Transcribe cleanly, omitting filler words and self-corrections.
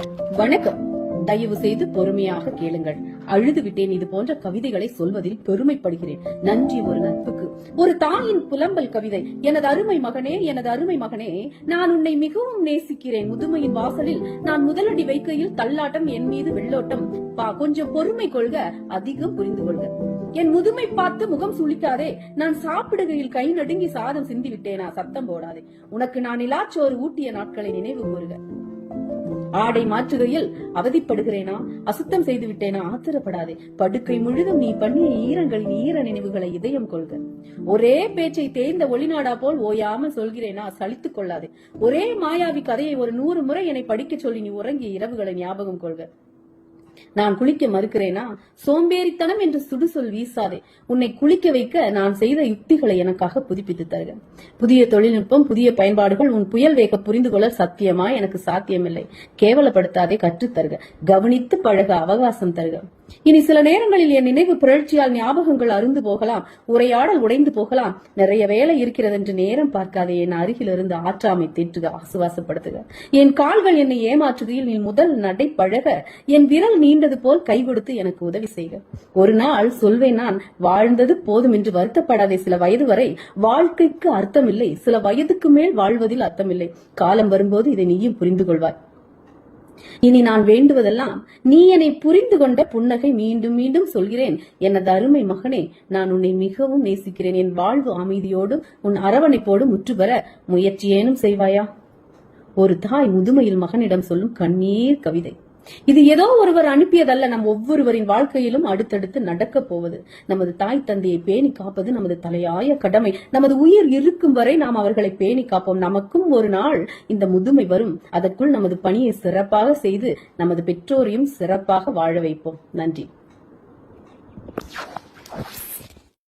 வணக்கம். தயவு செய்து பொறுமையாக கேளுங்கள். அழுது விட்டேன் இது போன்ற கவிதைகளை சொல்வதில் பெருமைப்படுகிறேன். நன்றி ஒரு நட்புக்கு. ஒரு தாயின் புலம்பல் கவிதை. எனது அருமை மகனே, எனது அருமை மகனே, நான் உன்னை மிகவும் நேசிக்கிறேன். முதுமையின் வாசலில் நான் முதலடி வைக்கையில் தள்ளாட்டம், என் மீது வெள்ளோட்டம். கொஞ்சம் பொறுமை கொள்க, அதிகம் புரிந்து கொள்க. என் முதுமை பார்த்து முகம் சுளிக்காதே. நான் சாப்பிடுகையில் கை நடுங்கி சாதம் சிந்தி விட்டேனா? சத்தம் போடாதே. உனக்கு நான் நிலாச்சோறு ஊட்டிய நாட்களை நினைவு கூறுக. ஆடை மாற்றுகையில் அவதிப்படுகிறேனா? அசுத்தம் செய்து விட்டேனா? ஆத்திரப்படாதே. படுக்கை முழுதும் நீ பண்ணிய ஈரங்களின் ஈர நினைவுகளை இதயம் கொள்க. ஒரே பேச்சை தேய்ந்த ஒளிநாடா போல் ஓயாமல் சொல்கிறேனா? சலித்துக் கொள்ளாதே. ஒரே மாயாவி கதையை ஒரு 100 முறை என்னை படிக்க சொல்லி நீ உறங்கிய இரவுகளை ஞாபகம் கொள்க. நான் குளிக்க மறுக்கிறேனா? சோம்பேறித்தனம் என்று சுடுசொல் வீசாதே. உன்னை குளிக்க வைக்க நான் செய்த யுக்திகளை எனக்காக புதுப்பித்து தருக. புதிய தொழில்நுட்பம், புதிய பயன்பாடுகள் உன் புயல் வேக புரிந்து கொள்ள சத்தியமா எனக்கு சாத்தியமில்லை. கேவலப்படுத்தாதே, கற்றுத்தருக. கவனித்து பழக அவகாசம் தருக. இனி சில நேரங்களில் என் நினைவு புரட்சியால் ஞாபகங்கள் அருந்து போகலாம், உரையாடல் உடைந்து போகலாம். நிறைய வேலை இருக்கிறது என்று நேரம் பார்க்காதே. என் அருகில் இருந்து ஆற்றாமை தேற்றுக, ஆசுவாசப்படுத்துக. என் கால்கள் என்னை ஏமாற்றுகையில் நீ முதல் நடை பழக. என் விரல் நீண்டது போல் கை கொடுத்து எனக்கு உதவி செய்க. ஒரு நாள் சொல்வேன் நான், வாழ்ந்தது போதும் என்று வருத்தப்படாதே. சில வயது வரை வாழ்க்கைக்கு அர்த்தமில்லை, சில வயதுக்கு மேல் வாழ்வதில் அர்த்தமில்லை. காலம் வரும்போது இதை நீயும் புரிந்து கொள்வாய். இனி நான் வேண்டுவதெல்லாம் நீ என்னை புரிந்து கொண்ட புன்னகை. மீண்டும் மீண்டும் சொல்கிறேன், எனது அருமை மகனே, நான் உன்னை மிகவும் நேசிக்கிறேன். என் வாழ்வு அமைதியோடும் உன் அரவணைப்போடும் முற்றுபெற முயற்சியேனும் செய்வாயா? ஒரு தாய் முதுமையில் மகனிடம் சொல்லும் கண்ணீர் கவிதை. இது ஏதோ ஒருவர் அனுப்பியதல்ல, நம் ஒவ்வொருவரின் வாழ்க்கையிலும் அடுத்தடுத்து நடக்க போவது. நமது தாய் தந்தையை பேணி காப்பது நமது தலையாய கடமை. நமது உயிர் இருக்கும் வரை நாம் அவர்களை பேணி காப்போம். நமக்கும் ஒரு நாள் இந்த முதுமை வரும். அதற்குள் நமது பணியை சிறப்பாக செய்து நமது பெற்றோரையும் சிறப்பாக வாழ வைப்போம். நன்றி.